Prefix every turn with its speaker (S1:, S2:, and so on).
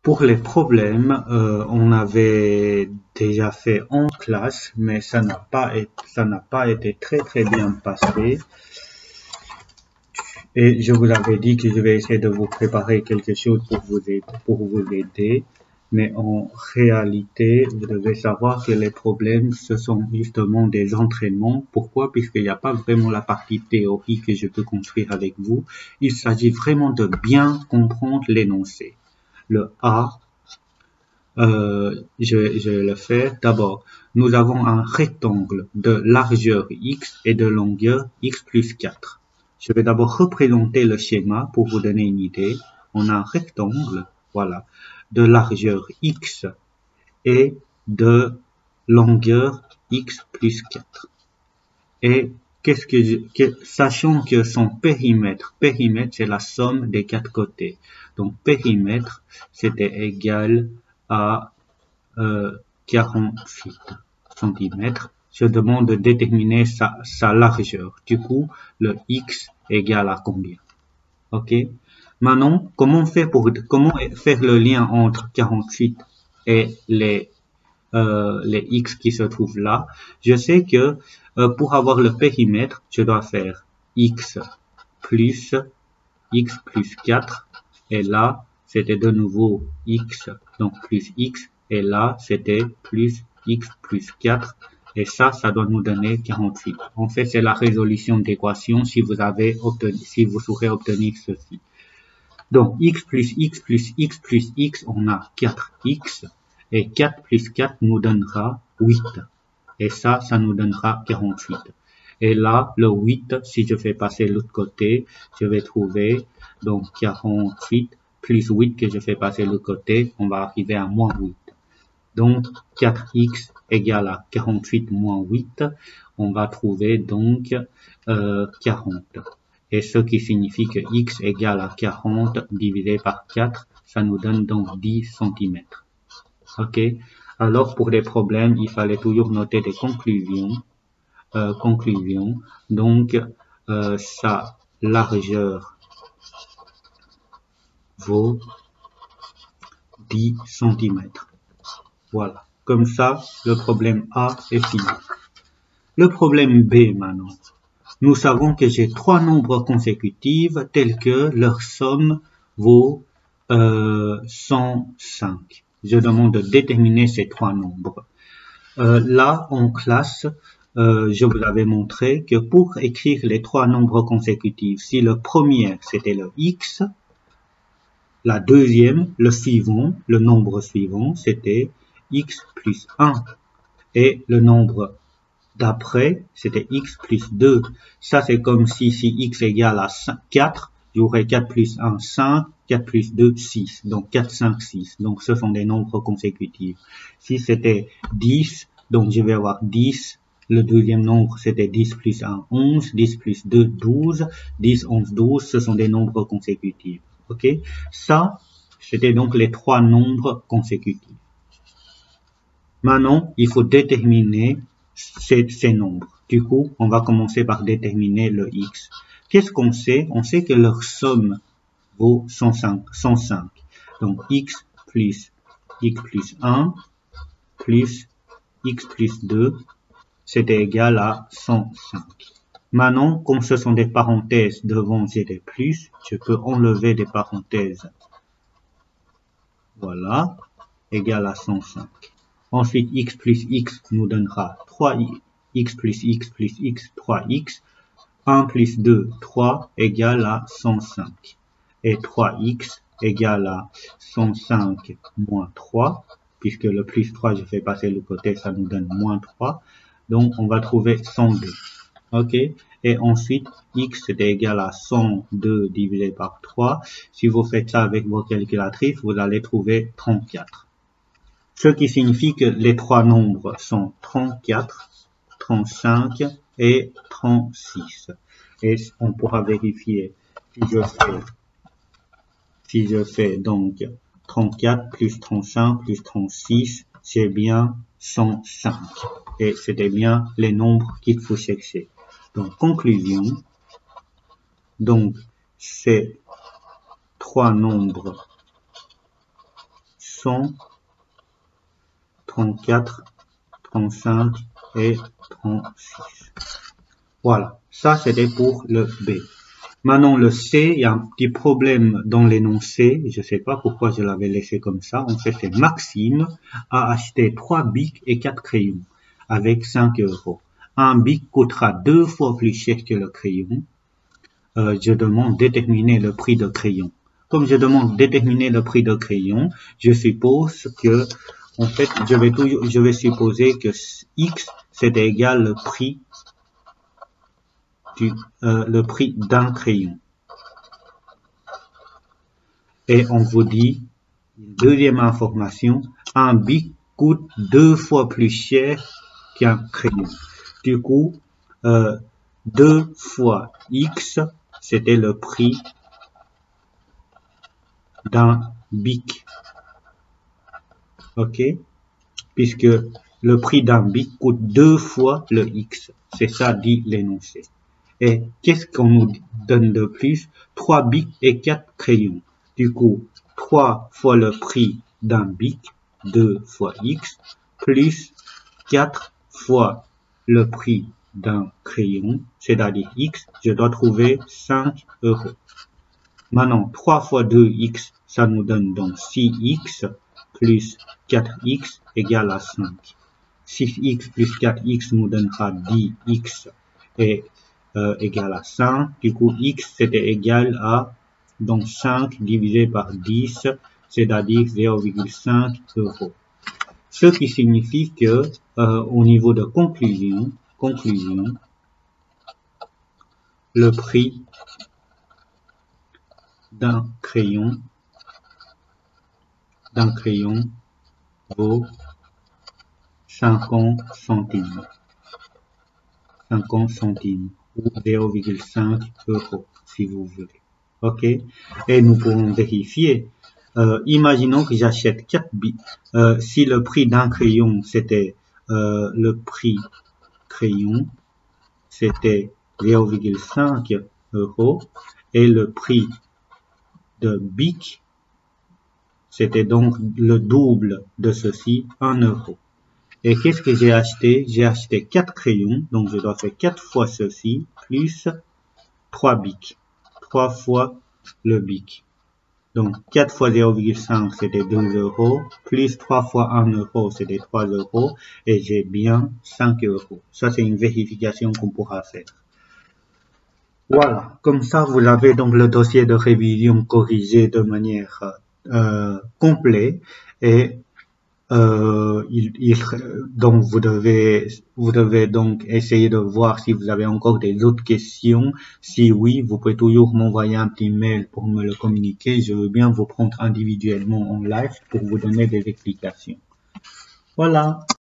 S1: Pour les problèmes, on avait déjà fait en classe, mais ça n'a pas été très bien passé. Et je vous avais dit que je vais essayer de vous préparer quelque chose pour vous aider. Mais en réalité, vous devez savoir que les problèmes, ce sont justement des entraînements. Pourquoi? Puisqu'il n'y a pas vraiment la partie théorie que je peux construire avec vous. Il s'agit vraiment de bien comprendre l'énoncé. Le A, je vais le faire. D'abord, nous avons un rectangle de largeur x et de longueur x plus 4. Je vais d'abord représenter le schéma pour vous donner une idée. On a un rectangle, voilà, de largeur x et de longueur x plus 4. Et sachant que son périmètre c'est la somme des quatre côtés. Donc périmètre, c'était égal à 48 cm. Je demande de déterminer sa largeur. Du coup, le x égale à combien? Ok. Maintenant, comment faire le lien entre 48 et les x qui se trouvent là? Je sais que pour avoir le périmètre, je dois faire x plus 4 et là c'était de nouveau x, donc plus x, et là c'était plus x plus 4 et ça doit nous donner 48. En fait, c'est la résolution d'équation si vous saurez obtenir ceci. Donc x plus x plus x plus x, on a 4x et 4 plus 4 nous donnera 8 et ça nous donnera 48. Et là, le 8, si je fais passer l'autre côté, je vais trouver donc 48 plus 8 que je fais passer l'autre côté, on va arriver à moins 8. Donc 4x égale à 48 moins 8, on va trouver donc 40. Et ce qui signifie que x égale à 40 divisé par 4, ça nous donne donc 10 cm. Ok. Alors pour les problèmes, il fallait toujours noter des conclusions. Donc sa largeur vaut 10 cm. Voilà. Comme ça, le problème A est fini. Le problème B maintenant. Nous savons que j'ai trois nombres consécutifs tels que leur somme vaut 105. Je demande de déterminer ces trois nombres. Là, en classe, je vous avais montré que pour écrire les trois nombres consécutifs, si le premier c'était le x, la deuxième, le nombre suivant, c'était x plus 1. Et le nombre d'après, c'était x plus 2. Ça, c'est comme si x égale à 4, j'aurais 4 plus 1, 5, 4 plus 2, 6. Donc 4, 5, 6. Donc ce sont des nombres consécutifs. Si c'était 10, donc je vais avoir 10. Le deuxième nombre, c'était 10 plus 1, 11. 10 plus 2, 12. 10, 11, 12. Ce sont des nombres consécutifs. Ok? Ça, c'était donc les trois nombres consécutifs. Maintenant, il faut déterminer ces nombres. Du coup, on va commencer par déterminer le x. Qu'est-ce qu'on sait? On sait que leur somme vaut 105. Donc, x plus 1 plus x plus 2, c'était égal à 105. Maintenant, comme ce sont des parenthèses devant et des plus, je peux enlever des parenthèses. Voilà, égal à 105. Ensuite, x plus x nous donnera 3x plus x plus x, 3x. 1 plus 2, 3 égale à 105. Et 3x égale à 105 moins 3. Puisque le plus 3, je fais passer le côté, ça nous donne moins 3. Donc, on va trouver 102. Ok? Et ensuite, x est égal à 102 divisé par 3. Si vous faites ça avec vos calculatrices, vous allez trouver 34. Ce qui signifie que les trois nombres sont 34, 35 et 36. Et on pourra vérifier si je fais donc 34 plus 35 plus 36, c'est bien 105. Et c'était bien les nombres qu'il faut chercher. Donc, conclusion. Donc, ces trois nombres 34, 35 et 36. Voilà, ça c'était pour le B. Maintenant le C, il y a un petit problème dans l'énoncé, je ne sais pas pourquoi je l'avais laissé comme ça. En fait, c'est Maxime a acheté 3 bics et 4 crayons avec 5 euros. Un bic coûtera 2 fois plus cher que le crayon. Je demande déterminer le prix de crayon. Comme je demande déterminer le prix de crayon, je suppose que, en fait, je vais supposer que X c'est égal le prix d'un crayon. Et on vous dit, deuxième information, un bic coûte 2 fois plus cher qu'un crayon. Du coup, 2 fois X, c'était le prix d'un bic. Ok? Puisque le prix d'un bic coûte 2 fois le X. C'est ça dit l'énoncé. Et qu'est-ce qu'on nous donne de plus? 3 bics et 4 crayons. Du coup, 3 fois le prix d'un bic, 2 fois X, plus 4 fois le prix d'un crayon, c'est-à-dire X, je dois trouver 5 euros. Maintenant, 3 fois 2X, ça nous donne donc 6X plus 4X égale à 5. 6X plus 4X nous donnera 10X et égale à 5. Du coup, X c'était égal à donc 5 divisé par 10, c'est-à-dire 0,5 euros. Ce qui signifie que au niveau de conclusion, le prix d'un crayon vaut 50 centimes. 50 centimes ou 0,5 euros si vous voulez. Ok? Et nous pourrons vérifier. Imaginons que j'achète 4 bics. Si le prix d'un crayon c'était le prix crayon, c'était 0,5 euros et le prix de bic, c'était donc le double de ceci, 1 euro. Et qu'est-ce que j'ai acheté? J'ai acheté 4 crayons, donc je dois faire 4 fois ceci, plus 3 bics. 3 fois le bic. Donc 4 fois 0,5 c'était 2 euros, plus 3 fois 1 euro c'était 3 euros, et j'ai bien 5 euros. Ça c'est une vérification qu'on pourra faire. Voilà, comme ça vous avez donc le dossier de révision corrigé de manière complète et donc vous devez donc essayer de voir si vous avez encore des autres questions. Si oui, vous pouvez toujours m'envoyer un petit mail pour me le communiquer. Je veux bien vous prendre individuellement en live pour vous donner des explications. Voilà.